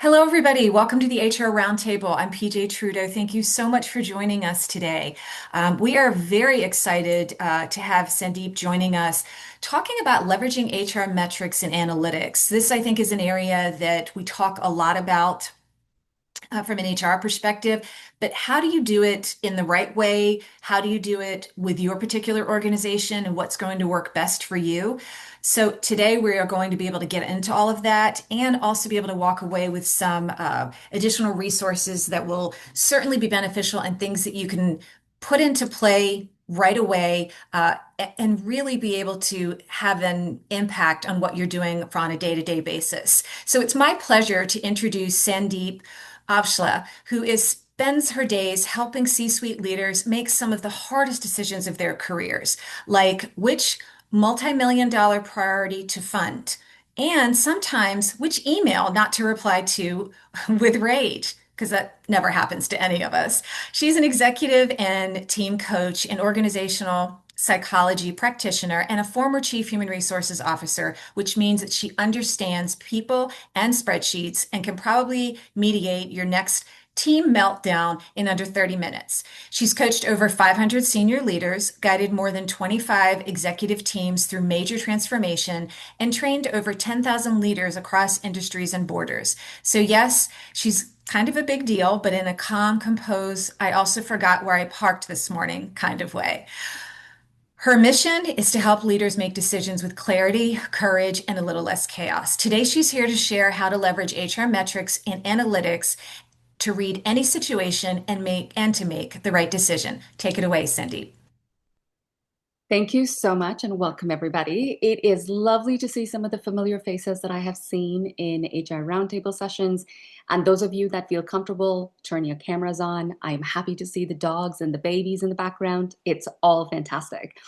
Hello, everybody. Welcome to the HR Roundtable. I'm PJ Trudeau. Thank you so much for joining us today. We are very excited to have Sandeep joining us, talking about leveraging HR metrics and analytics. This, I think, is an area that we talk a lot about from an HR perspective, but how do you do it in the right way? How do you do it with your particular organization and what's going to work best for you? So today we are going to be able to get into all of that and also be able to walk away with some additional resources that will certainly be beneficial and things that you can put into play right away and really be able to have an impact on what you're doing on a day-to-day basis. So it's my pleasure to introduce Sandeep Avshla, spends her days helping C-suite leaders make some of the hardest decisions of their careers, like which multi-million dollar priority to fund, and sometimes which email not to reply to with rage, because that never happens to any of us. She's an executive and team coach and organizational psychology practitioner and a former chief human resources officer, which means that she understands people and spreadsheets and can probably mediate your next team meltdown in under 30 minutes. She's coached over 500 senior leaders, guided more than 25 executive teams through major transformation, and trained over 10,000 leaders across industries and borders. So, yes, she's kind of a big deal, but in a calm, composed, I also forgot where I parked this morning kind of way. Her mission is to help leaders make decisions with clarity, courage, and a little less chaos. Today, she's here to share how to leverage HR metrics and analytics to read any situation and to make the right decision. Take it away, Cindy. Thank you so much and welcome everybody. It is lovely to see some of the familiar faces that I have seen in HR Roundtable sessions. And those of you that feel comfortable, turn your cameras on. I'm happy to see the dogs and the babies in the background. It's all fantastic.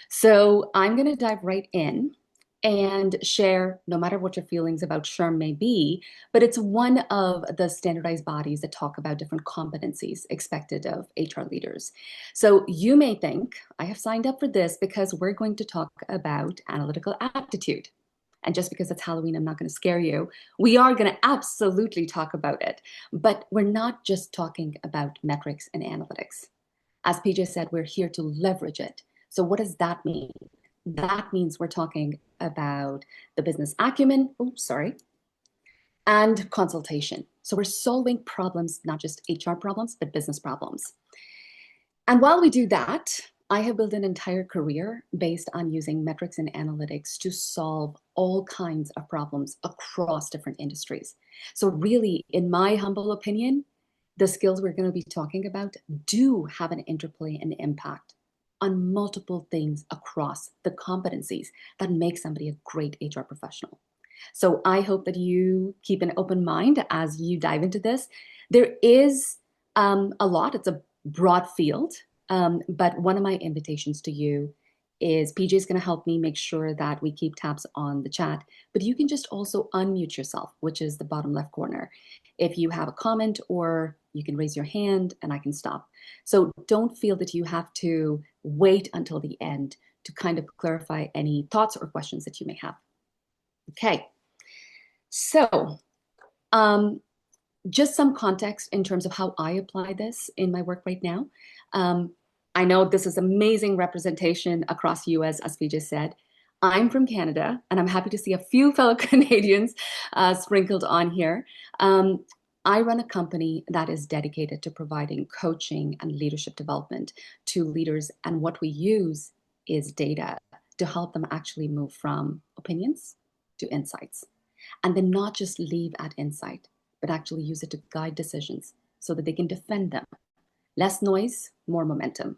So I'm going to dive right in and share, no matter what your feelings about SHRM may be, but it's one of the standardized bodies that talk about different competencies expected of HR leaders. So you may think, I have signed up for this because we're going to talk about analytical aptitude. And just because it's Halloween, I'm not going to scare you. We are going to absolutely talk about it. But we're not just talking about metrics and analytics. As PJ said, we're here to leverage it. So what does that mean? That means we're talking about the business acumen, and consultation. So we're solving problems, not just HR problems, but business problems. And while we do that, I have built an entire career based on using metrics and analytics to solve all kinds of problems across different industries. So really, in my humble opinion, the skills we're going to be talking about do have an interplay and impact on multiple things across the competencies that make somebody a great HR professional. So I hope that you keep an open mind as you dive into this. There is a lot, it's a broad field, but one of my invitations to you is PJ is going to help me make sure that we keep tabs on the chat, but you can just also unmute yourself, which is the bottom left corner. If you have a comment, or you can raise your hand and I can stop. So don't feel that you have to wait until the end to kind of clarify any thoughts or questions that you may have. Okay, so just some context in terms of how I apply this in my work right now. I know this is amazing representation across the US, as PJ said. I'm from Canada, and I'm happy to see a few fellow Canadians sprinkled on here. I run a company that is dedicated to providing coaching and leadership development to leaders, and what we use is data to help them actually move from opinions to insights. And then not just leave at insight, but actually use it to guide decisions so that they can defend them. Less noise, more momentum.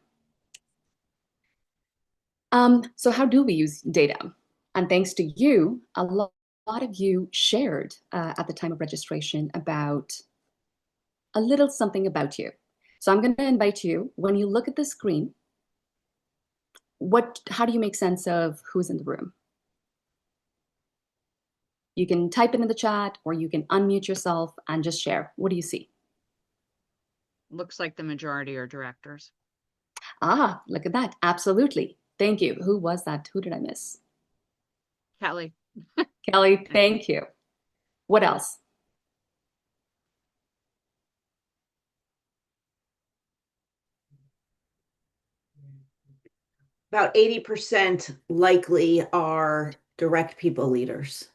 So how do we use data? And thanks to you, a lot of you shared at the time of registration about a little something about you. So I'm going to invite you, when you look at the screen, how do you make sense of who's in the room? You can type it in the chat, or you can unmute yourself and just share. What do you see? Looks like the majority are directors. Ah, look at that. Absolutely. Thank you. Who was that? Who did I miss? Kelly. Kelly, thank you. What else? about 80% likely are direct people leaders.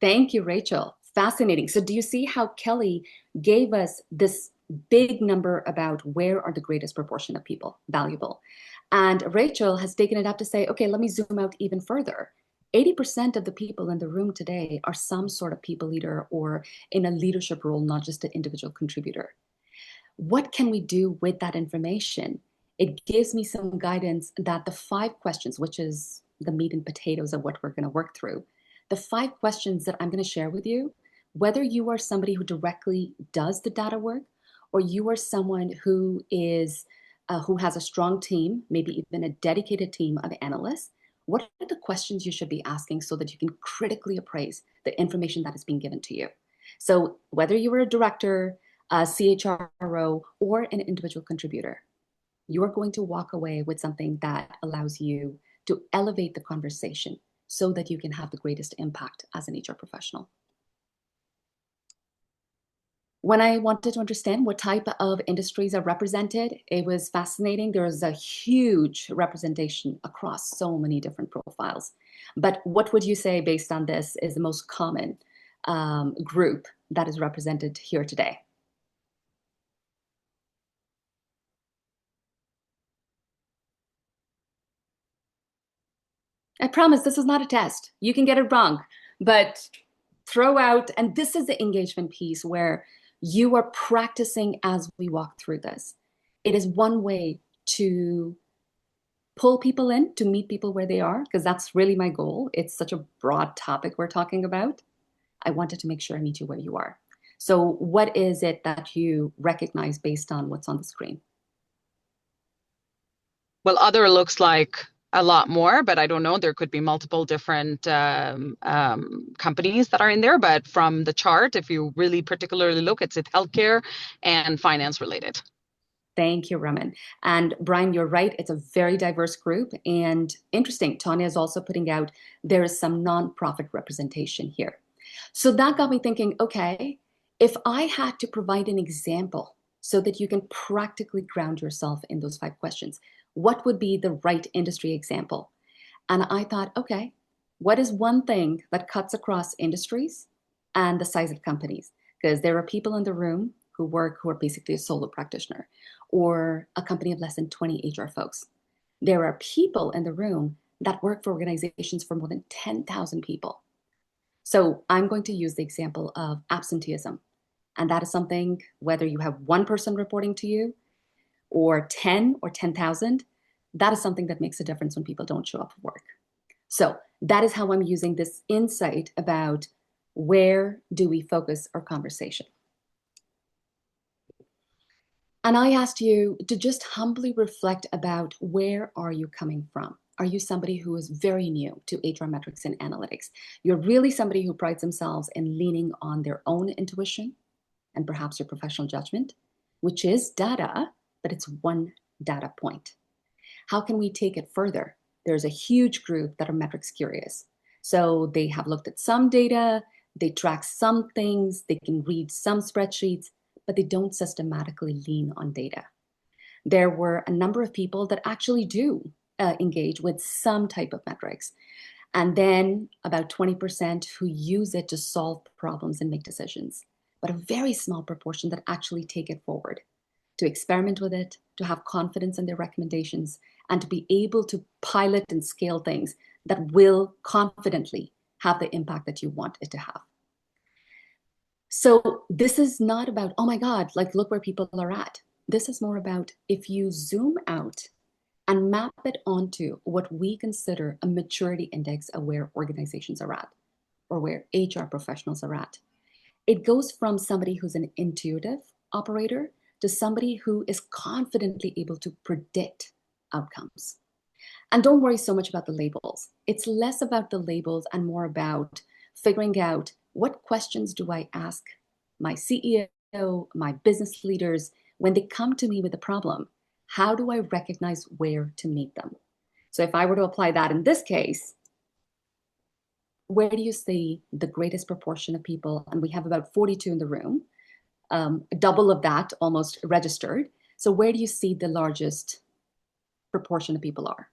Thank you, Rachel. Fascinating. So do you see how Kelly gave us this big number about where are the greatest proportion of people valuable? And Rachel has taken it up to say, okay, let me zoom out even further. 80% of the people in the room today are some sort of people leader or in a leadership role, not just an individual contributor. What can we do with that information? It gives me some guidance that the 5 questions, which is the meat and potatoes of what we're going to work through, the 5 questions that I'm going to share with you, whether you are somebody who directly does the data work or you are someone who has a strong team, maybe even a dedicated team of analysts, what are the questions you should be asking so that you can critically appraise the information that is being given to you? So whether you were a director, a CHRO, or an individual contributor, you're going to walk away with something that allows you to elevate the conversation so that you can have the greatest impact as an HR professional. When I wanted to understand what type of industries are represented, it was fascinating. There is a huge representation across so many different profiles. But what would you say, based on this, is the most common group that is represented here today? I promise this is not a test. You can get it wrong, but throw out, and this is the engagement piece where you are practicing as we walk through this. It is one way to pull people in, to meet people where they are, because that's really my goal. It's such a broad topic we're talking about. I wanted to make sure I meet you where you are. So what is it that you recognize based on what's on the screen? Well, other looks like a lot more, but I don't know. There could be multiple different companies that are in there. But from the chart, if you really particularly look, it's healthcare and finance related. Thank you, Raman. And Brian, you're right. It's a very diverse group. And interesting, Tanya is also putting out there is some nonprofit representation here. So that got me thinking, okay, if I had to provide an example so that you can practically ground yourself in those 5 questions, what would be the right industry example? And I thought, okay, what is one thing that cuts across industries and the size of companies? Because there are people in the room who are basically a solo practitioner or a company of less than 20 HR folks. There are people in the room that work for organizations for more than 10,000 people. So I'm going to use the example of absenteeism. And that is something, whether you have one person reporting to you or 10 or 10,000, that is something that makes a difference when people don't show up for work. So that is how I'm using this insight about where do we focus our conversation. And I asked you to just humbly reflect about where are you coming from? Are you somebody who is very new to HR metrics and analytics? You're really somebody who prides themselves in leaning on their own intuition and perhaps your professional judgment, which is data, but it's one data point. How can we take it further? There's a huge group that are metrics curious. So they have looked at some data, they track some things, they can read some spreadsheets, but they don't systematically lean on data. There were a number of people that actually do engage with some type of metrics. And then about 20% who use it to solve problems and make decisions, but a very small proportion that actually take it forward, to experiment with it, to have confidence in their recommendations, and to be able to pilot and scale things that will confidently have the impact that you want it to have. So this is not about, oh my God, like look where people are at. This is more about if you zoom out and map it onto what we consider a maturity index of where organizations are at or where HR professionals are at. It goes from somebody who's an intuitive operator to somebody who is confidently able to predict outcomes. And don't worry so much about the labels. It's less about the labels and more about figuring out what questions do I ask my CEO, my business leaders, when they come to me with a problem? How do I recognize where to meet them? So if I were to apply that in this case, where do you see the greatest proportion of people? And we have about 42 in the room, double of that almost registered. So where do you see the largest proportion of people are?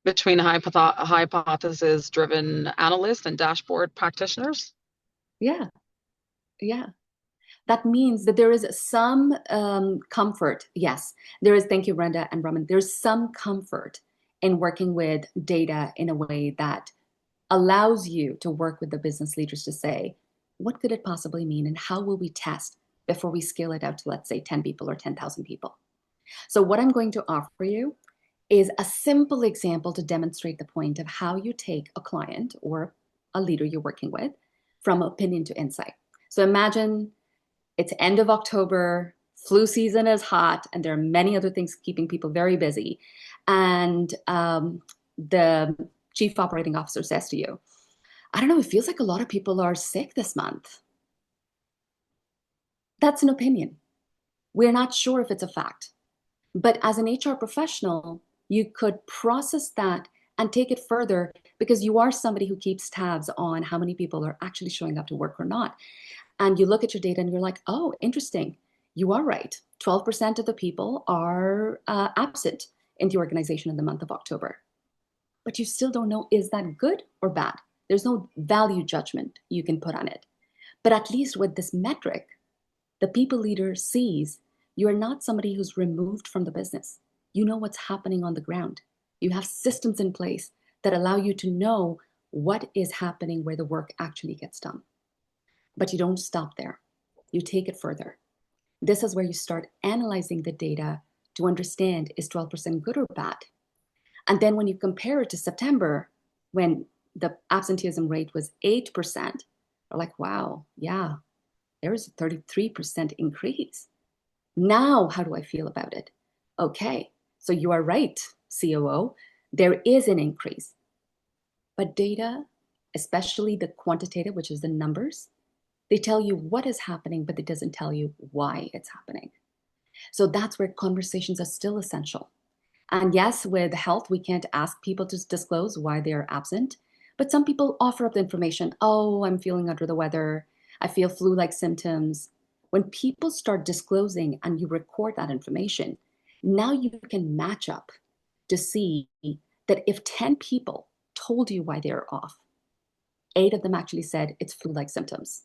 Between hypothesis-driven analysts and dashboard practitioners? Yeah, yeah. That means that there is some comfort. Yes, there is. Thank you, Brenda and Raman. There's some comfort in working with data in a way that allows you to work with the business leaders to say, what could it possibly mean and how will we test before we scale it out to, let's say, 10 people or 10,000 people? So what I'm going to offer you is a simple example to demonstrate the point of how you take a client or a leader you're working with from opinion to insight. So imagine it's end of October, flu season is hot, and there are many other things keeping people very busy. And the chief operating officer says to you, I don't know, it feels like a lot of people are sick this month. That's an opinion. We're not sure if it's a fact. But as an HR professional, you could process that and take it further because you are somebody who keeps tabs on how many people are actually showing up to work or not. And you look at your data and you're like, oh, interesting. You are right. 12% of the people are absent in the organization in the month of October. But you still don't know, is that good or bad? There's no value judgment you can put on it. But at least with this metric, the people leader sees you are not somebody who's removed from the business. You know what's happening on the ground. You have systems in place that allow you to know what is happening where the work actually gets done. But you don't stop there. You take it further. This is where you start analyzing the data to understand, is 12% good or bad? And then when you compare it to September, when the absenteeism rate was 8%, you're like, wow, yeah, there is a 33% increase. Now, how do I feel about it? Okay, so you are right, COO, there is an increase. But data, especially the quantitative, which is the numbers, they tell you what is happening, but it doesn't tell you why it's happening. So that's where conversations are still essential. And yes, with health, we can't ask people to disclose why they're absent, but some people offer up the information. Oh, I'm feeling under the weather. I feel flu-like symptoms. When people start disclosing and you record that information, now you can match up to see that if 10 people told you why they're off, 8 of them actually said it's flu-like symptoms.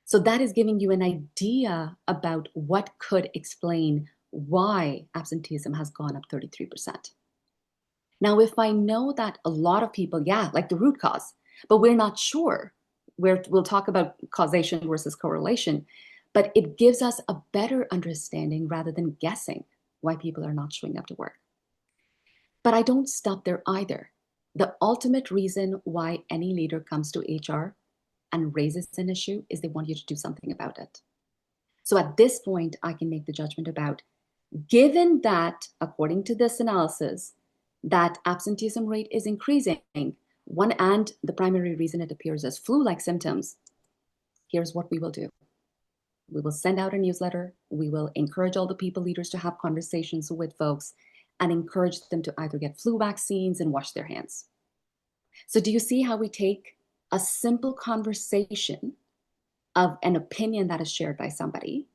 So that is giving you an idea about what could explain why absenteeism has gone up 33%. Now, if I know that a lot of people, yeah, like the root cause, but we're not sure, we'll talk about causation versus correlation, but it gives us a better understanding rather than guessing why people are not showing up to work. But I don't stop there either. The ultimate reason why any leader comes to HR and raises an issue is they want you to do something about it. So at this point, I can make the judgment about, given that, according to this analysis, that absenteeism rate is increasing, one, and the primary reason it appears as flu-like symptoms, here's what we will do. We will send out a newsletter. We will encourage all the people leaders to have conversations with folks and encourage them to either get flu vaccines and wash their hands. So do you see how we take a simple conversation of an opinion that is shared by somebody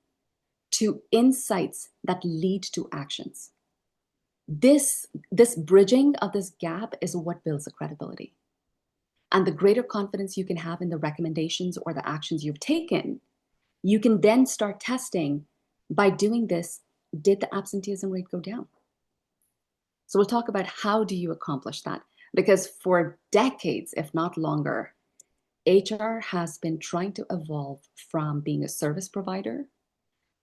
to insights that lead to actions? This bridging of this gap is what builds the credibility. And the greater confidence you can have in the recommendations or the actions you've taken, you can then start testing, by doing this, did the absenteeism rate go down? So we'll talk about how do you accomplish that? Because for decades, if not longer, HR has been trying to evolve from being a service provider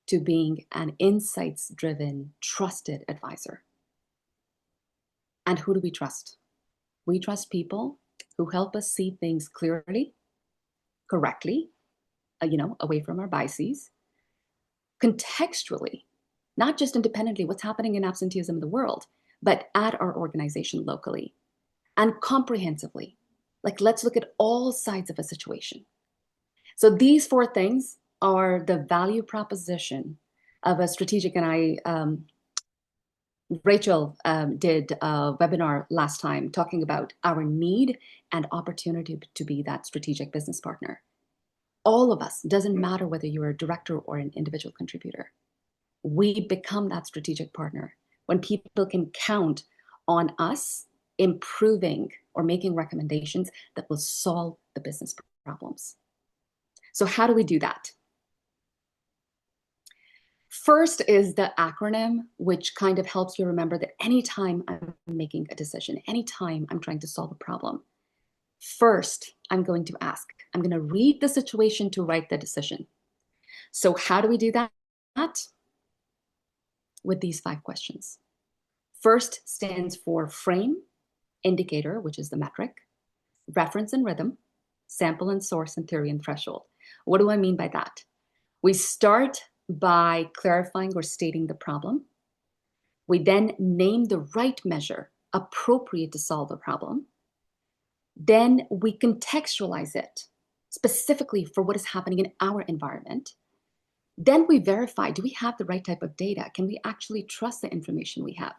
to being an insights-driven, trusted advisor. And who do we trust? We trust people who help us see things clearly, correctly, away from our biases, contextually, not just independently, what's happening in absenteeism in the world, but at our organization locally, and comprehensively. Like, let's look at all sides of a situation. So these 4 things are the value proposition of a strategic, and Rachel did a webinar last time talking about our need and opportunity to be that strategic business partner. All of us, doesn't matter whether you're a director or an individual contributor, we become that strategic partner when people can count on us improving or making recommendations that will solve the business problems. So how do we do that? First is the acronym, which kind of helps you remember that anytime I'm making a decision, anytime I'm trying to solve a problem, first, I'm going to ask. I'm going to read the situation to write the decision. So how do we do that? With these 5 questions. First stands for frame, indicator, which is the metric, reference and rhythm, sample and source, and theory and threshold. What do I mean by that? We start by clarifying or stating the problem. We then name the right measure appropriate to solve the problem. Then we contextualize it specifically for what is happening in our environment. Then we verify, do we have the right type of data? Can we actually trust the information we have?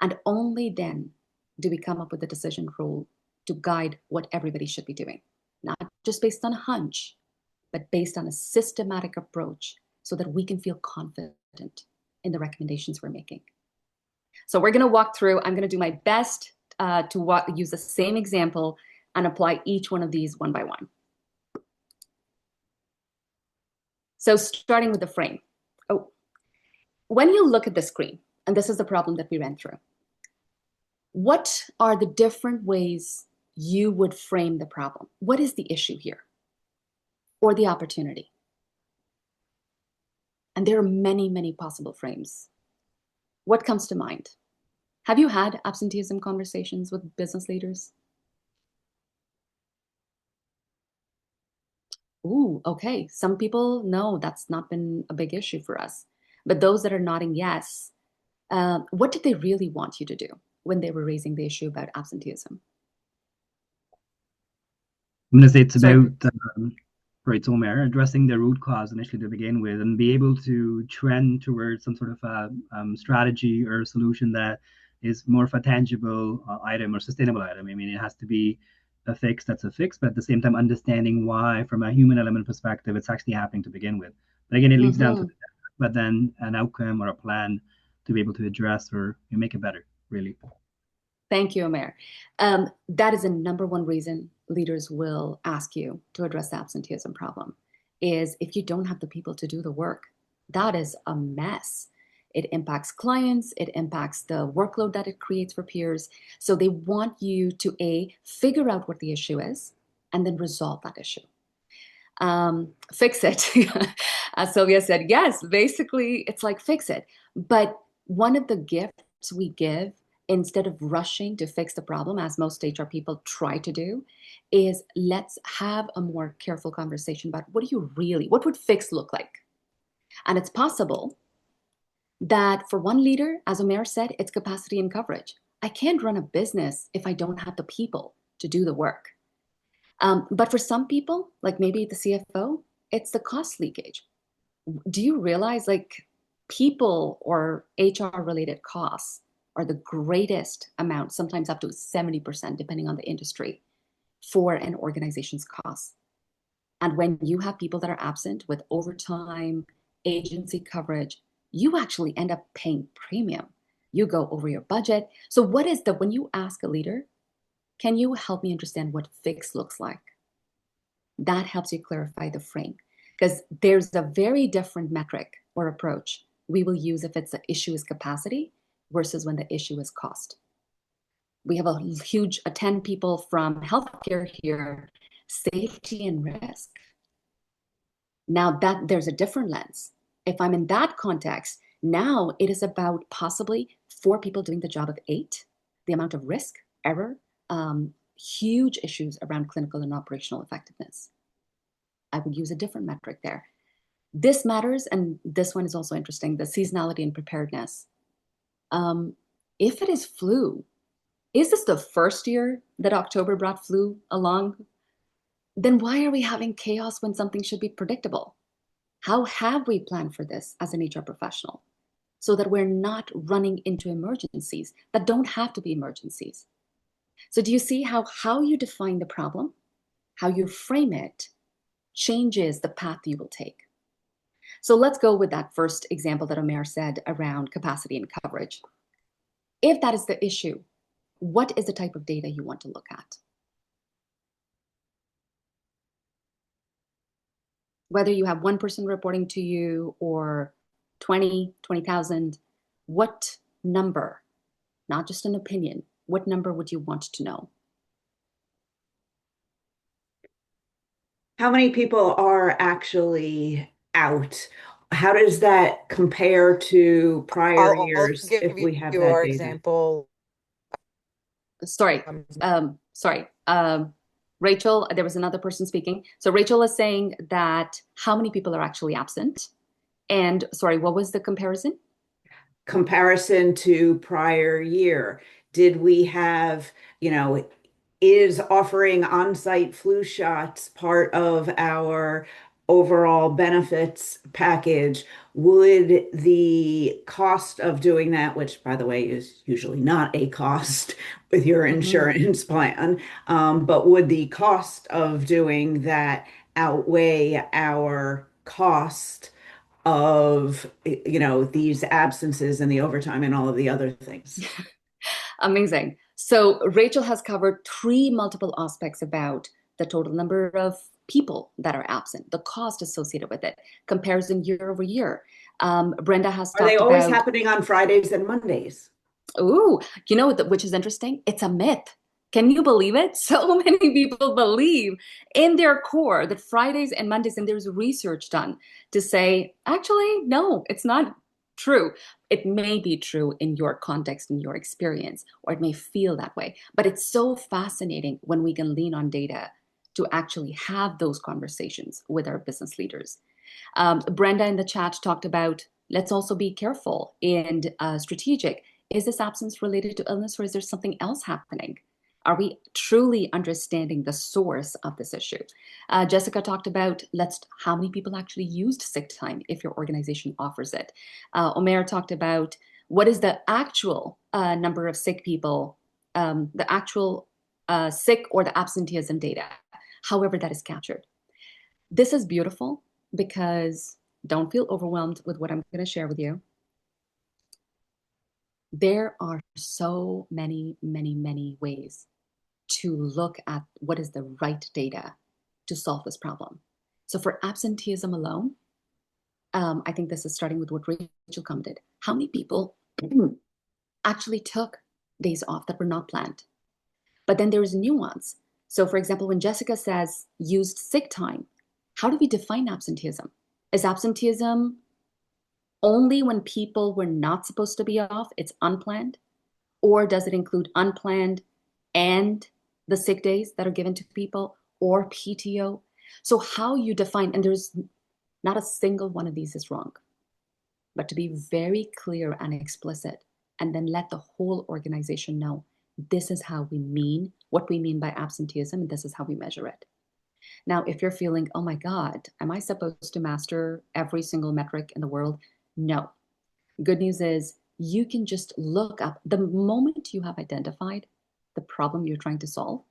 And only then do we come up with a decision rule to guide what everybody should be doing. Not just based on a hunch, but based on a systematic approach so that we can feel confident in the recommendations we're making. So we're going to walk through. I'm going to do my best to use the same example and apply each one of these one by one. So starting with the frame. Oh, when you look at the screen, and this is the problem that we ran through, what are the different ways you would frame the problem? What is the issue here or the opportunity? And there are many, many possible frames. What comes to mind? Have you had absenteeism conversations with business leaders? Ooh, okay. Some people, no, that's not been a big issue for us. But those that are nodding yes, what did they really want you to do when they were raising the issue about absenteeism? I'm going to say it's Sorry. about, right, Omer, addressing the root cause initially to begin with and be able to trend towards some sort of a strategy or a solution that is more of a tangible item or sustainable item. I mean, it has to be a fix that's a fix, but at the same time, understanding why, from a human element perspective, it's actually happening to begin with. But again, it leads down to but then an outcome or a plan to be able to address or make it better, really. Thank you, Omer. That is the number one reason leaders will ask you to address the absenteeism problem, is if you don't have the people to do the work, that is a mess. It impacts clients, it impacts the workload that it creates for peers. So they want you to figure out what the issue is and then resolve that issue. Fix it. As Sylvia said, yes, basically it's like fix it. But one of the gifts we give, instead of rushing to fix the problem, as most HR people try to do, is let's have a more careful conversation about what would fix look like? And it's possible that for one leader, as Omer said, it's capacity and coverage. I can't run a business if I don't have the people to do the work. But for some people, like maybe the CFO, it's the cost leakage. Do you realize people or HR related costs are the greatest amount, sometimes up to 70%, depending on the industry, for an organization's costs? And when you have people that are absent with overtime, agency coverage, you actually end up paying premium. You go over your budget. So when you ask a leader, can you help me understand what fix looks like? That helps you clarify the frame, because there's a very different metric or approach we will use if the issue is capacity versus when the issue is cost. We have a huge 10 people from healthcare here, safety and risk. Now that there's a different lens. If I'm in that context, now it is about possibly 4 people doing the job of 8, the amount of risk, error, huge issues around clinical and operational effectiveness. I would use a different metric there. This matters, and this one is also interesting, the seasonality and preparedness. If it is flu, is this the first year that October brought flu along? Then why are we having chaos when something should be predictable? How have we planned for this as an HR professional so that we're not running into emergencies that don't have to be emergencies? So do you see how you define the problem, how you frame it, changes the path you will take? So let's go with that first example that Omer said around capacity and coverage. If that is the issue, what is the type of data you want to look at? Whether you have one person reporting to you or 20,000, what number, not just an opinion, what number would you want to know? How many people are actually out? How does that compare to prior I'll years if give we have you that our data? example. Sorry, sorry. Rachel, there was another person speaking. So Rachel is saying that how many people are actually absent? And sorry, what was the comparison? Comparison to prior year. Did we have, is offering on-site flu shots part of our overall benefits package? Would the cost of doing that, which by the way is usually not a cost with your insurance plan, but would the cost of doing that outweigh our cost of these absences and the overtime and all of the other things? Amazing. So Rachel has covered three multiple aspects about the total number of people that are absent, the cost associated with it, comparison year over year. Brenda has Are they talked always about, happening on Fridays and Mondays? ooh, you know, which is interesting. It's a myth. Can you believe it? So many people believe in their core that Fridays and Mondays, and there's research done to say, actually, no, it's not true. It may be true in your context, in your experience, or it may feel that way. But it's so fascinating when we can lean on data to actually have those conversations with our business leaders. Brenda in the chat talked about let's also be careful and strategic. Is this absence related to illness, or is there something else happening? Are we truly understanding the source of this issue? Jessica talked about how many people actually used sick time if your organization offers it. Omer talked about what is the actual number of sick people, the actual sick or the absenteeism data, however that is captured. This is beautiful because don't feel overwhelmed with what I'm going to share with you. There are so many, many, many ways to look at what is the right data to solve this problem. So for absenteeism alone, I think this is starting with what Rachel commented. How many people actually took days off that were not planned? But then there's nuance. So for example, when Jessica says used sick time, how do we define absenteeism? Is absenteeism only when people were not supposed to be off, it's unplanned? Or does it include unplanned and the sick days that are given to people, or PTO? So how you define, and there's not a single one of these is wrong, but to be very clear and explicit, and then let the whole organization know this is how we mean, what we mean by absenteeism, and this is how we measure it. Now, if you're feeling, oh my God, am I supposed to master every single metric in the world? No. Good news is you can just look up the moment you have identified the problem you're trying to solve.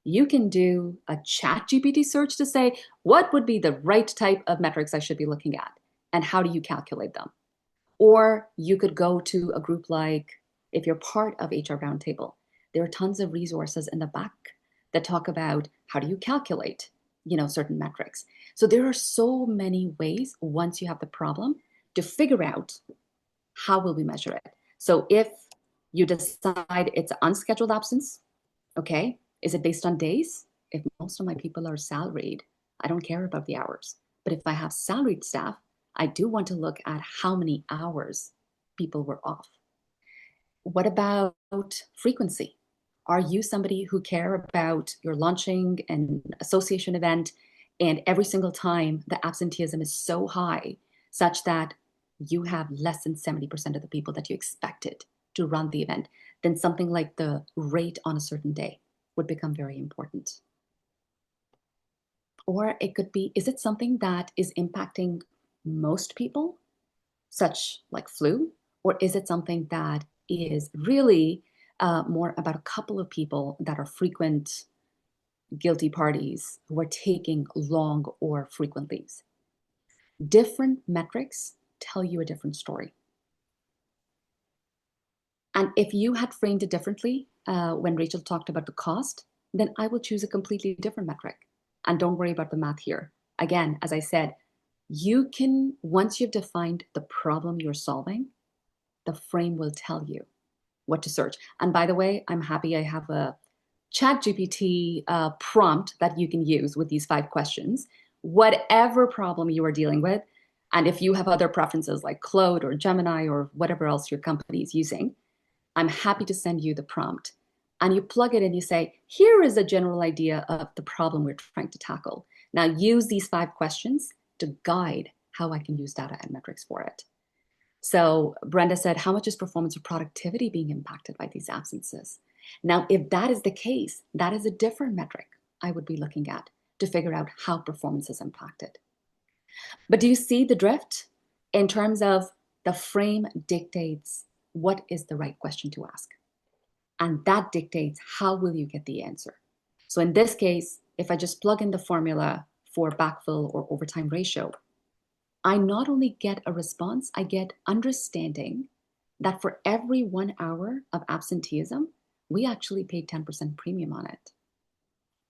You can do a chat GPT search to say, what would be the right type of metrics I should be looking at? And how do you calculate them? Or you could go to a group like, if you're part of HR Roundtable, there are tons of resources in the back that talk about how do you calculate, certain metrics. So there are so many ways once you have the problem to figure out how will we measure it. So if you decide it's unscheduled absence, okay, is it based on days? If most of my people are salaried, I don't care about the hours. But if I have salaried staff, I do want to look at how many hours people were off. What about frequency? Are you somebody who care about your launching an association event and every single time the absenteeism is so high such that you have less than 70% of the people that you expected to run the event? Then something like the rate on a certain day would become very important. Or it could be, is it something that is impacting most people, such like flu? Or is it something that is really more about a couple of people that are frequent guilty parties who are taking long or frequent leaves? Different metrics tell you a different story. And if you had framed it differently when Rachel talked about the cost, then I will choose a completely different metric. And don't worry about the math here. Again, as I said, you can, once you've defined the problem you're solving, the frame will tell you what to search. And by the way, I'm happy I have a ChatGPT prompt that you can use with these 5 questions, whatever problem you are dealing with. And if you have other preferences like Claude or Gemini or whatever else your company is using, I'm happy to send you the prompt. And you plug it in, you say, here is a general idea of the problem we're trying to tackle. Now use these 5 questions to guide how I can use data and metrics for it. So Brenda said, how much is performance or productivity being impacted by these absences? Now, if that is the case, that is a different metric I would be looking at to figure out how performance is impacted. But do you see the drift in terms of the frame dictates what is the right question to ask? And that dictates how will you get the answer. So in this case, if I just plug in the formula for backfill or overtime ratio, I not only get a response, I get understanding that for every 1 hour of absenteeism, we actually pay 10% premium on it.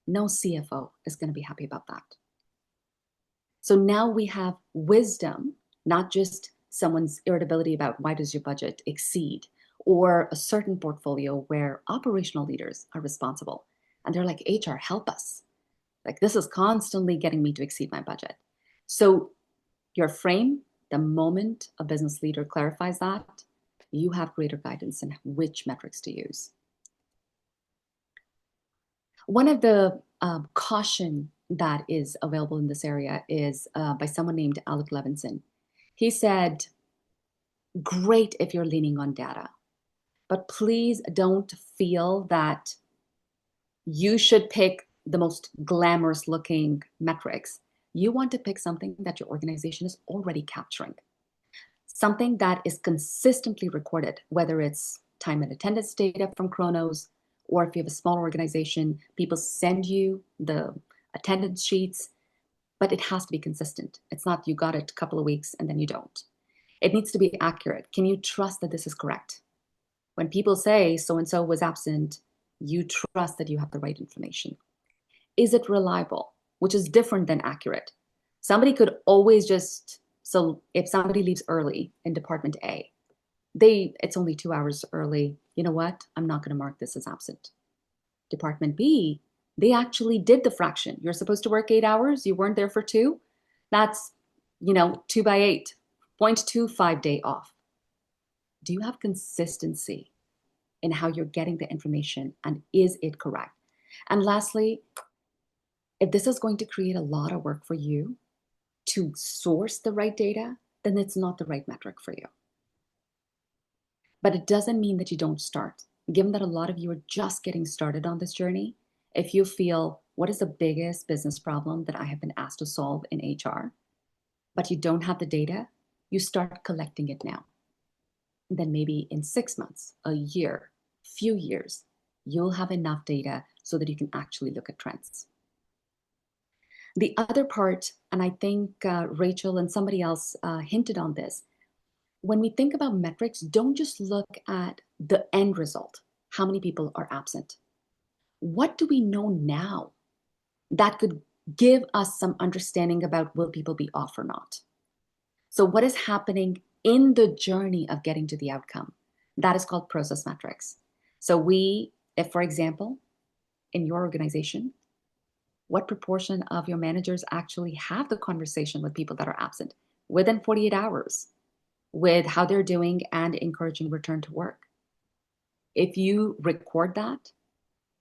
No CFO is going to be happy about that. So now we have wisdom, not just someone's irritability about why does your budget exceed, or a certain portfolio where operational leaders are responsible. And they're like, HR, help us. Like, this is constantly getting me to exceed my budget. So your frame, the moment a business leader clarifies that, you have greater guidance in which metrics to use. One of the caution that is available in this area is by someone named Alec Levinson. He said, great if you're leaning on data, but please don't feel that you should pick the most glamorous looking metrics. You want to pick something that your organization is already capturing, something that is consistently recorded, whether it's time and attendance data from Chronos, or if you have a small organization, people send you the attendance sheets, but it has to be consistent. It's not you got it a couple of weeks and then you don't. It needs to be accurate. Can you trust that this is correct? When people say so-and-so was absent, you trust that you have the right information. Is it reliable? Which is different than accurate. Somebody could always just, so if somebody leaves early in department A, it's only 2 hours early. You know what? I'm not going to mark this as absent. Department B, they actually did the fraction. You're supposed to work 8 hours. You weren't there for 2. That's, 2 by 8, 0.25 day off. Do you have consistency in how you're getting the information, and is it correct? And lastly, if this is going to create a lot of work for you to source the right data, then it's not the right metric for you. But it doesn't mean that you don't start. Given that a lot of you are just getting started on this journey, if you feel, what is the biggest business problem that I have been asked to solve in HR, but you don't have the data, you start collecting it now. And then maybe in 6 months, a year, few years, you'll have enough data so that you can actually look at trends. The other part, and I think Rachel and somebody else hinted on this, when we think about metrics, don't just look at the end result, how many people are absent. What do we know now that could give us some understanding about will people be off or not? So what is happening in the journey of getting to the outcome? That is called process metrics. So if for example, in your organization, what proportion of your managers actually have the conversation with people that are absent within 48 hours with how they're doing and encouraging return to work? If you record that,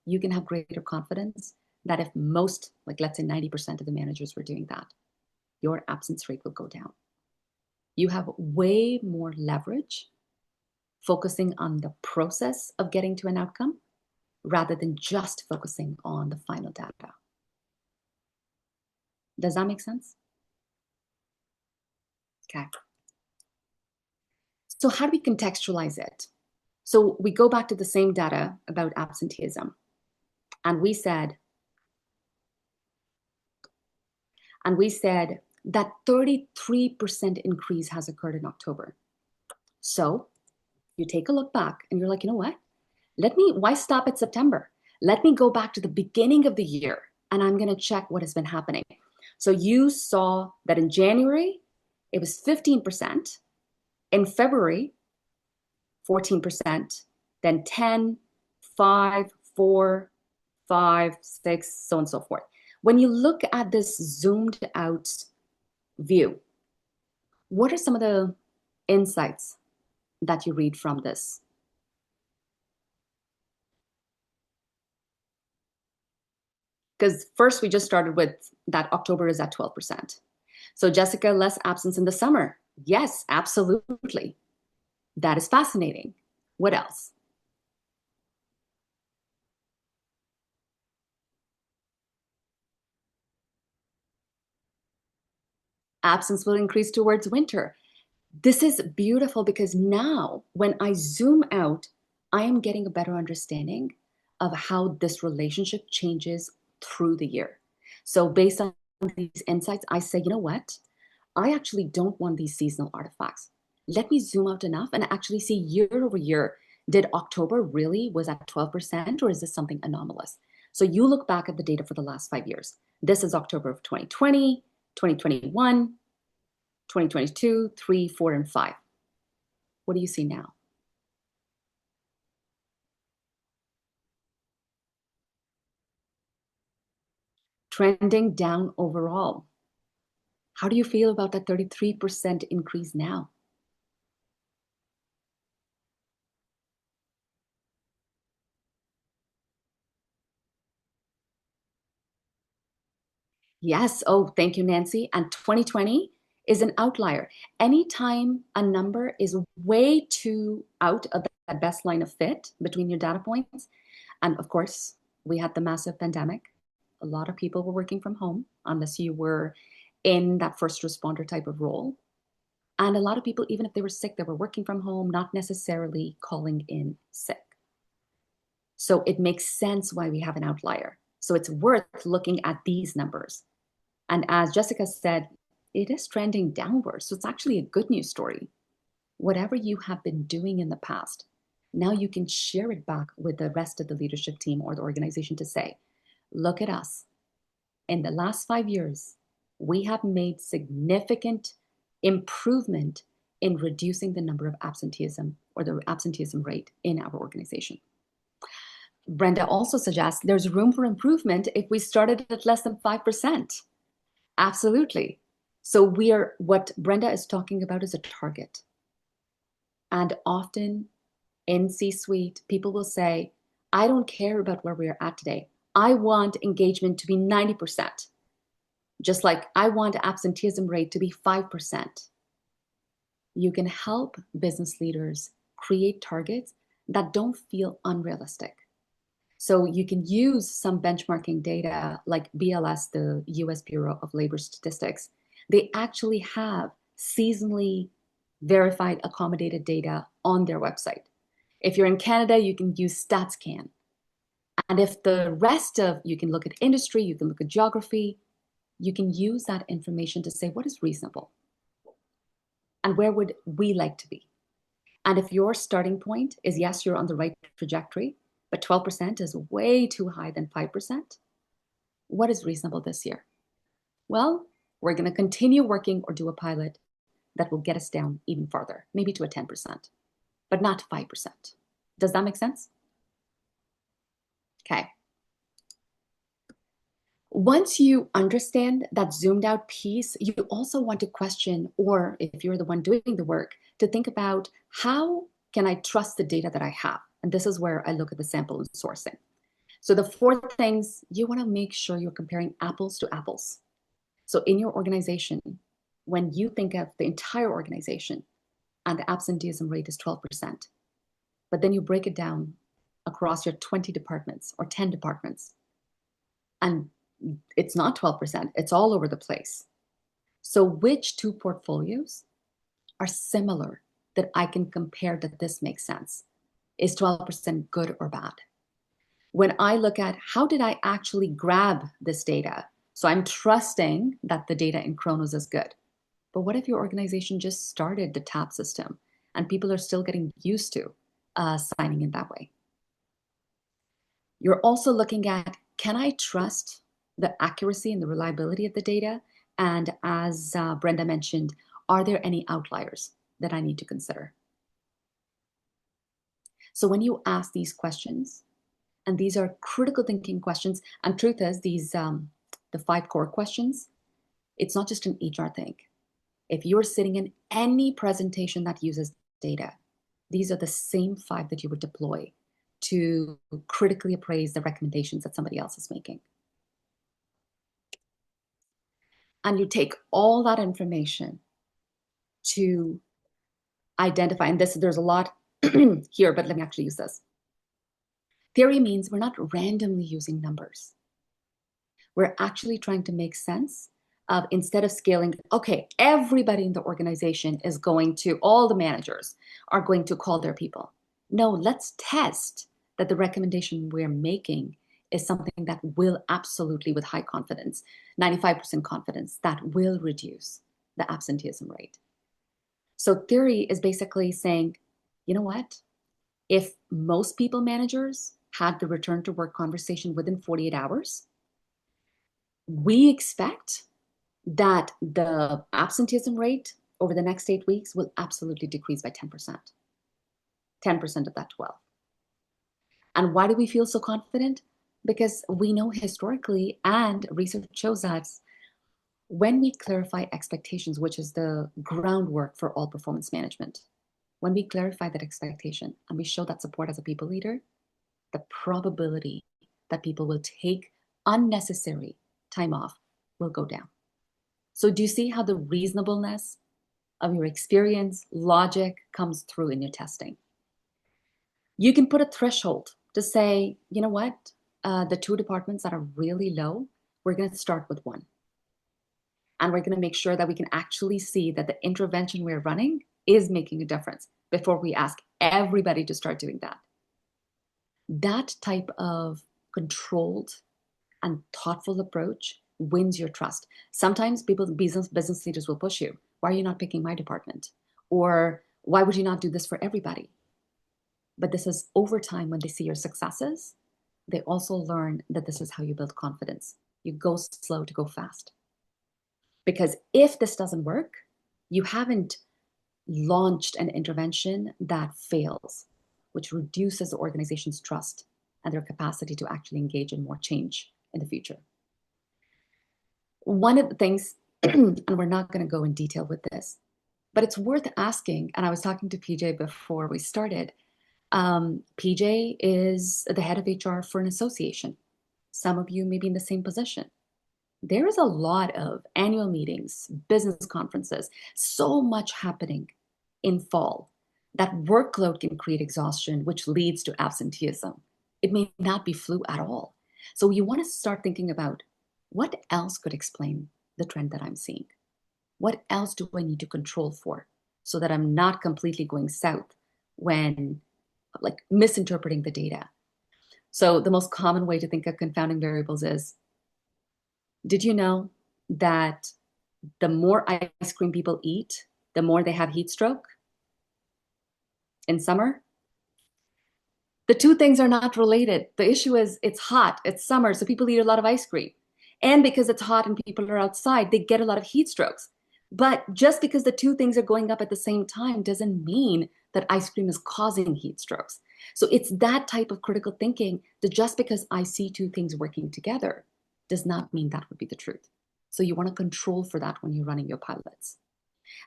you can have greater confidence that if most, like let's say 90% of the managers were doing that, your absence rate will go down. You have way more leverage focusing on the process of getting to an outcome rather than just focusing on the final data. Does that make sense? Okay. So how do we contextualize it? So we go back to the same data about absenteeism. And we said that 33% increase has occurred in October. So You take a look back and you're like, you know what? Why stop at September? Let me go back to the beginning of the year and I'm going to check what has been happening. So you saw that in January, it was 15%. In February, 14%, then 10, 5, 4, 5, 6, so on and so forth. When you look at this zoomed out view, what are some of the insights that you read from this? Because first we just started with that October is at 12%. So Jessica, less absence in the summer. Yes, absolutely. That is fascinating. What else? Absence will increase towards winter. This is beautiful because now when I zoom out, I am getting a better understanding of how this relationship changes through the year. So based on these insights, I say, you know what? I actually don't want these seasonal artifacts. Let me zoom out enough and actually see year over year. Did October really was at 12% or is this something anomalous? So you look back at the data for the last 5 years. This is October of 2020, 2021, 2022, 3, 4, and 5. What do you see now? Trending down overall. How do you feel about that 33% increase now? Yes. Oh, thank you, Nancy. And 2020 is an outlier. Anytime a number is way too out of that best line of fit between your data points, and of course, we had the massive pandemic. A lot of people were working from home, unless you were in that first responder type of role. And a lot of people, even if they were sick, they were working from home, not necessarily calling in sick. So it makes sense why we have an outlier. So it's worth looking at these numbers. And as Jessica said, it is trending downwards. So it's actually a good news story. Whatever you have been doing in the past, now you can share it back with the rest of the leadership team or the organization to say, look at us. In the last 5 years, we have made significant improvement in reducing the number of absenteeism or the absenteeism rate in our organization. Brenda also suggests there's room for improvement if we started at less than 5%. Absolutely. So what Brenda is talking about is a target. And often in C-suite, people will say, I don't care about where we're at today. I want engagement to be 90%. Just like I want absenteeism rate to be 5%. You can help business leaders create targets that don't feel unrealistic. So you can use some benchmarking data like BLS, the US Bureau of Labor Statistics. They actually have seasonally verified accommodated data on their website. If you're in Canada, you can use StatsCan. And if the rest of, you can look at industry, you can look at geography, you can use that information to say what is reasonable and where would we like to be. And if your starting point is, yes, you're on the right trajectory, but 12% is way too high than 5%, what is reasonable this year? Well, we're going to continue working or do a pilot that will get us down even farther, maybe to a 10%, but not 5%. Does that make sense? Okay. Once you understand that zoomed out piece, you also want to question, or if you're the one doing the work, to think about how can I trust the data that I have? And this is where I look at the sample and sourcing. So the 4 things, you want to make sure you're comparing apples to apples. So in your organization, when you think of the entire organization and the absenteeism rate is 12%, but then you break it down across your 20 departments or 10 departments, and it's not 12%, it's all over the place. So which 2 portfolios are similar that I can compare that this makes sense? Is 12% good or bad? When I look at how did I actually grab this data? So I'm trusting that the data in Kronos is good. But what if your organization just started the TAP system And people are still getting used to signing in that way. You're also looking at, can I trust the accuracy and the reliability of the data? And as Brenda mentioned, are there any outliers that I need to consider? So when you ask these questions, and these are critical thinking questions, and truth is, these the 5 core questions, it's not just an HR thing. If you're sitting in any presentation that uses data, these are the same 5 that you would deploy to critically appraise the recommendations that somebody else is making. And you take all that information to identify, and there's a lot here, but let me actually use this. Theory means we're not randomly using numbers. We're actually trying to make sense of, instead of scaling, okay, everybody in the organization is going to, all the managers are going to call their people. No, let's test that the recommendation we're making is something that will absolutely, with high confidence, 95% confidence, that will reduce the absenteeism rate. So theory is basically saying, you know what? If most people managers had the return to work conversation within 48 hours, we expect that the absenteeism rate over the next 8 weeks will absolutely decrease by 10%. 10% of that 12. And why do we feel so confident? Because we know historically, and research shows us, when we clarify expectations, which is the groundwork for all performance management, when we clarify that expectation and we show that support as a people leader, the probability that people will take unnecessary time off will go down. So do you see how the reasonableness of your experience, logic comes through in your testing? You can put a threshold to say, you know what, the 2 departments that are really low, we're going to start with 1. And we're going to make sure that we can actually see that the intervention we're running is making a difference before we ask everybody to start doing that. That type of controlled and thoughtful approach wins your trust. Sometimes business leaders will push you. Why are you not picking my department? Or why would you not do this for everybody? But this is over time, when they see your successes, they also learn that this is how you build confidence. You go slow to go fast. Because if this doesn't work, you haven't launched an intervention that fails, which reduces the organization's trust and their capacity to actually engage in more change in the future. One of the things, and we're not going to go in detail with this, but it's worth asking, and I was talking to PJ before we started. PJ is the head of HR for an association. Some of you may be in the same position. There is a lot of annual meetings, business conferences, so much happening in fall. That workload can create exhaustion, which leads to absenteeism. It may not be flu at all. So you want to start thinking about, what else could explain the trend that I'm seeing? What else do I need to control for so that I'm not completely going south when, like, misinterpreting the data? So the most common way to think of confounding variables is, did you know that the more ice cream people eat, the more they have heat stroke in summer? The 2 things are not related. The issue is, it's hot, it's summer, so people eat a lot of ice cream. And because it's hot and people are outside, they get a lot of heat strokes. But just because the 2 things are going up at the same time doesn't mean that ice cream is causing heat strokes. So it's that type of critical thinking, that just because I see 2 things working together does not mean that would be the truth. So you want to control for that when you're running your pilots.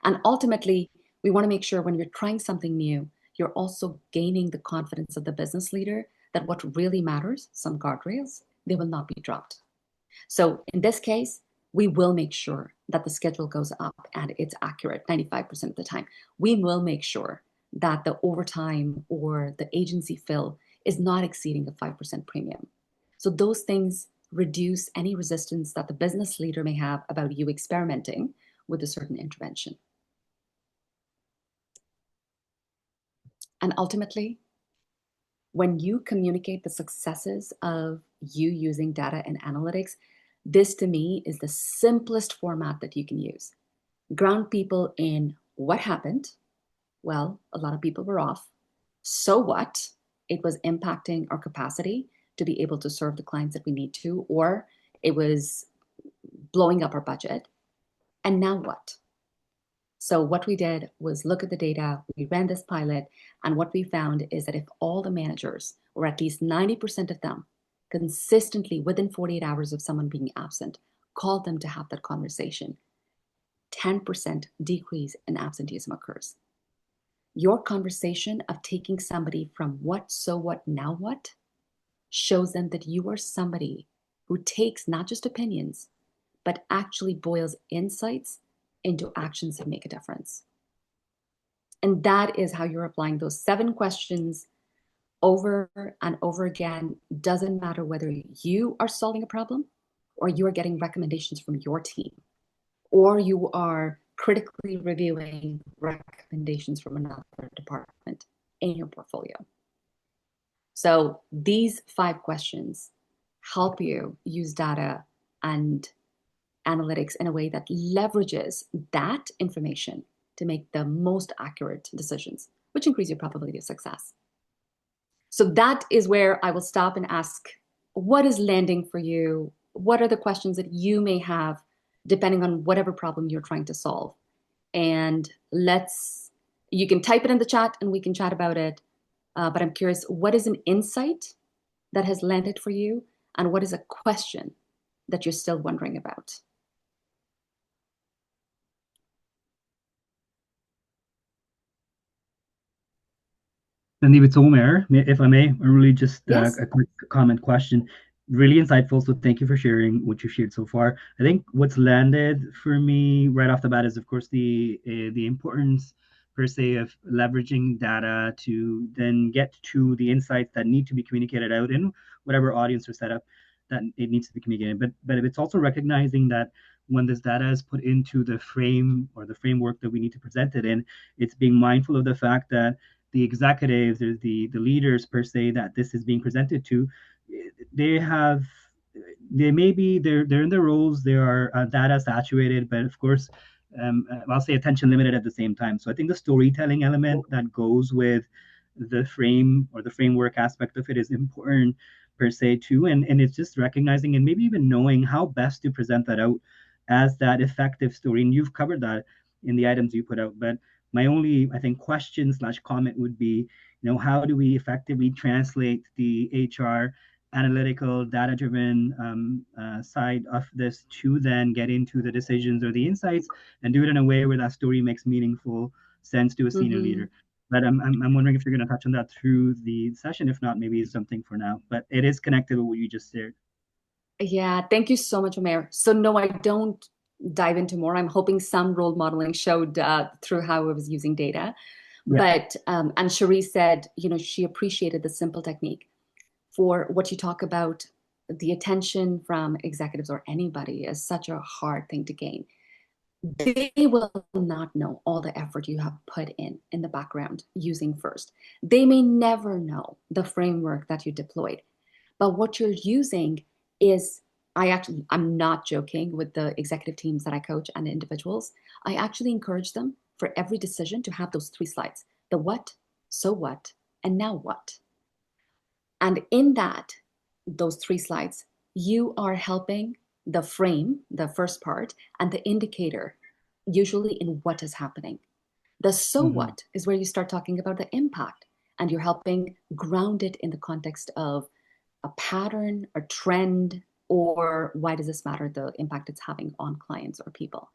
And ultimately, we want to make sure when you're trying something new, you're also gaining the confidence of the business leader that what really matters, some guardrails, they will not be dropped. So in this case, we will make sure that the schedule goes up and it's accurate 95% of the time. We will make sure that the overtime or the agency fill is not exceeding the 5% premium. So those things reduce any resistance that the business leader may have about you experimenting with a certain intervention. And ultimately, when you communicate the successes of you using data and analytics, this to me is the simplest format that you can use. Ground people in what happened, Well, a lot of people were off. So what? It was impacting our capacity to be able to serve the clients that we need to, or it was blowing up our budget. And now what? So what we did was look at the data, we ran this pilot, and what we found is that if all the managers, or at least 90% of them, consistently within 48 hours of someone being absent, called them to have that conversation, 10% decrease in absenteeism occurs. Your conversation of taking somebody from what, so what, now what, shows them that you are somebody who takes not just opinions, but actually boils insights into actions that make a difference. And that is how you're applying those 7 questions over and over again. Doesn't matter whether you are solving a problem or you are getting recommendations from your team, or you are critically reviewing recommendations from another department in your portfolio. So these 5 questions help you use data and analytics in a way that leverages that information to make the most accurate decisions, which increase your probability of success. So that is where I will stop and ask, what is landing for you? What are the questions that you may have depending on whatever problem you're trying to solve? And you can type it in the chat and we can chat about it. But I'm curious, what is an insight that has landed for you? And what is a question that you're still wondering about? Sandeep, it's Omer. If I may, really just Yes. a quick comment question. Really insightful. So thank you for sharing what you've shared so far. I think what's landed for me right off the bat is, of course, the importance per se of leveraging data to then get to the insights that need to be communicated out in whatever audience or setup that it needs to be communicated. But it's also recognizing that when this data is put into the frame or the framework that we need to present it in, it's being mindful of the fact that the executives or the leaders per se that this is being presented to, they have they may be they're in their roles, they are data saturated, but of course I'll say attention limited at the same time. So I think the storytelling element that goes with the frame or the framework aspect of it is important per se too, and it's just recognizing and maybe even knowing how best to present that out as that effective story. And you've covered that in the items you put out, but my only, I think, question slash comment would be, how do we effectively translate the HR analytical, data-driven side of this to then get into the decisions or the insights and do it in a way where that story makes meaningful sense to a senior Mm-hmm. leader. But I'm wondering if you're going to touch on that through the session. If not, maybe it's something for now. But it is connected with what you just shared. Yeah, thank you so much, Omer. So no, I don't dive into more. I'm hoping some role modeling showed through how I was using data. Yeah. But and Cherie said, she appreciated the simple technique for what you talk about. The attention from executives or anybody is such a hard thing to gain. They will not know all the effort you have put in the background using first. They may never know the framework that you deployed, but what you're using is, I'm not joking with the executive teams that I coach and the individuals. I actually encourage them for every decision to have those 3 slides: the what, so what, and now what. And in those 3 slides, you are helping the frame, the first part, and the indicator, usually in what is happening. The so Mm-hmm. what is where you start talking about the impact, and you're helping ground it in the context of a pattern, a trend, or why does this matter, the impact it's having on clients or people.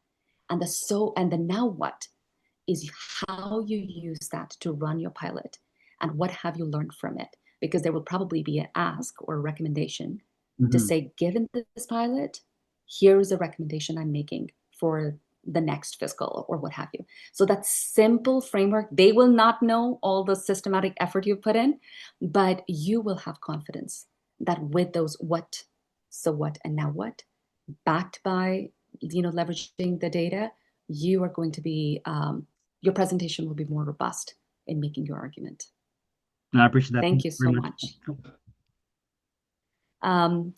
And the now what is how you use that to run your pilot and what have you learned from it, because there will probably be an ask or a recommendation to Mm-hmm. say, given this pilot, here is a recommendation I'm making for the next fiscal or what have you. So that simple framework, they will not know all the systematic effort you've put in, but you will have confidence that with those what, so what, and now what, backed by leveraging the data, you are going to be your presentation will be more robust in making your argument. I appreciate that. Thank Thank you you very so much. much. Um,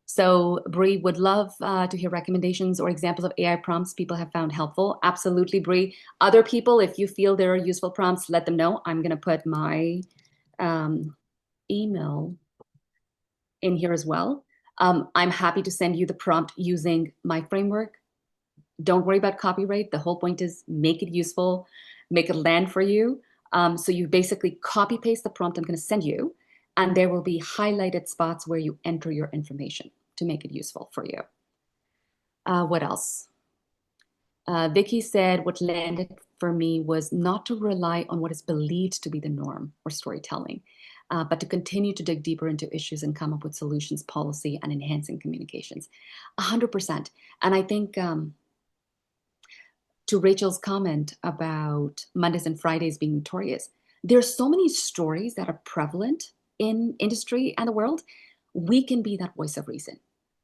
So Bree would love to hear recommendations or examples of AI prompts people have found helpful. Absolutely, Bree. Other people, if you feel there are useful prompts, let them know. I'm going to put my email in here as well. I'm happy to send you the prompt using my framework. Don't worry about copyright. The whole point is make it useful, make it land for you. So you basically copy paste the prompt I'm going to send you, and there will be highlighted spots where you enter your information to make it useful for you. What else? Vicky said what landed for me was not to rely on what is believed to be the norm or storytelling, but to continue to dig deeper into issues and come up with solutions, policy, and enhancing communications. 100%. And I think to Rachel's comment about Mondays and Fridays being notorious, there's so many stories that are prevalent in industry and the world. We can be that voice of reason.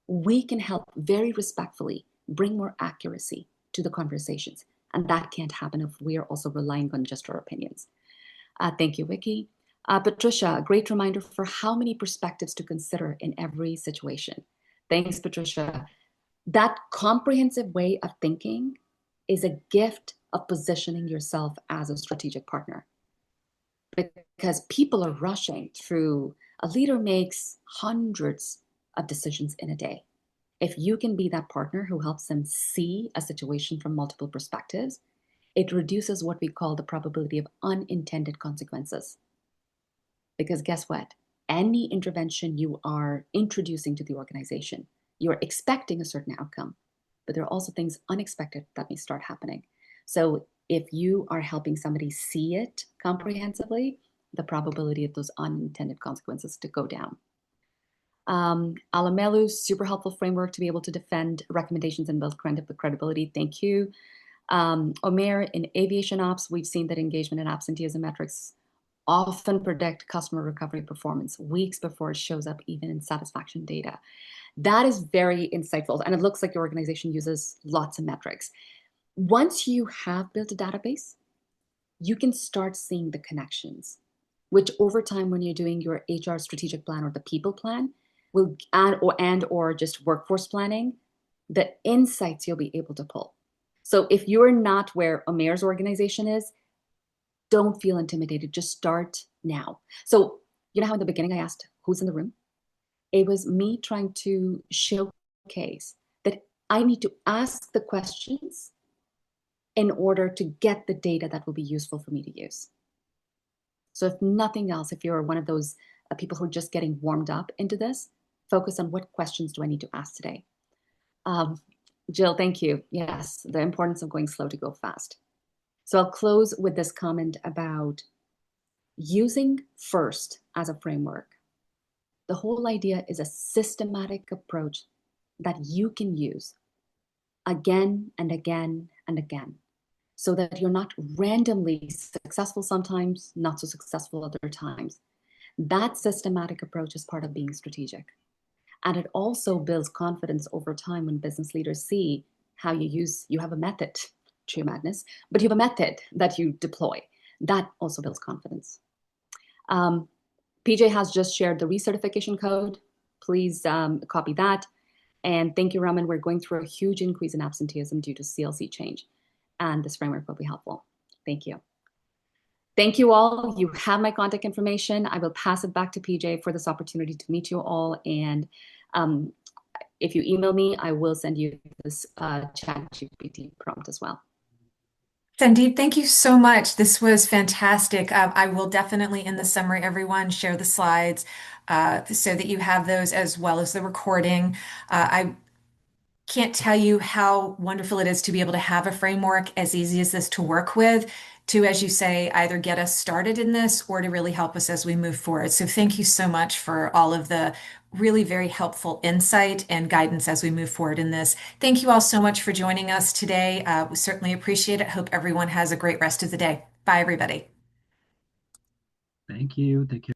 We can help very respectfully bring more accuracy to the conversations. And that can't happen if we are also relying on just our opinions. Thank you, Vicky. Patricia, a great reminder for how many perspectives to consider in every situation. Thanks, Patricia. That comprehensive way of thinking is a gift of positioning yourself as a strategic partner. Because people are rushing through, a leader makes hundreds of decisions in a day. If you can be that partner who helps them see a situation from multiple perspectives, it reduces what we call the probability of unintended consequences. Because guess what? Any intervention you are introducing to the organization, you're expecting a certain outcome, but there are also things unexpected that may start happening. So if you are helping somebody see it comprehensively, the probability of those unintended consequences to go down. Alamelu, super helpful framework to be able to defend recommendations and build credibility. Thank you. Omer, in aviation ops, we've seen that engagement and absenteeism metrics often predict customer recovery performance weeks before it shows up even in satisfaction data. That is very insightful. And it looks like your organization uses lots of metrics. Once you have built a database, you can start seeing the connections, which over time, when you're doing your HR strategic plan or the people plan, will or just workforce planning, the insights you'll be able to pull. So if you're not where Omer's organization is, don't feel intimidated. Just start now. So you know how in the beginning I asked who's in the room? It was me trying to showcase that I need to ask the questions in order to get the data that will be useful for me to use. So if nothing else, if you're one of those people who are just getting warmed up into this, focus on what questions do I need to ask today. Jill, thank you. Yes, the importance of going slow to go fast. So I'll close with this comment about using FIRST as a framework. The whole idea is a systematic approach that you can use again and again and again, so that you're not randomly successful sometimes, not so successful other times. That systematic approach is part of being strategic. And it also builds confidence over time when business leaders see how you have a method, true madness, but you have a method that you deploy. That also builds confidence. PJ has just shared the recertification code. Please copy that. And thank you, Raman. We're going through a huge increase in absenteeism due to CLC change. And this framework will be helpful. Thank you. Thank you all. You have my contact information. I will pass it back to PJ for this opportunity to meet you all. And if you email me, I will send you this ChatGPT prompt as well. Sandeep, thank you so much. This was fantastic. I will definitely, in the summary, everyone, share the slides so that you have those as well as the recording. I can't tell you how wonderful it is to be able to have a framework as easy as this to work with, to, as you say, either get us started in this or to really help us as we move forward. So thank you so much for all of the really very helpful insight and guidance as we move forward in this. Thank you all so much for joining us today. We certainly appreciate it. Hope everyone has a great rest of the day. Bye, everybody. Thank you. Take care.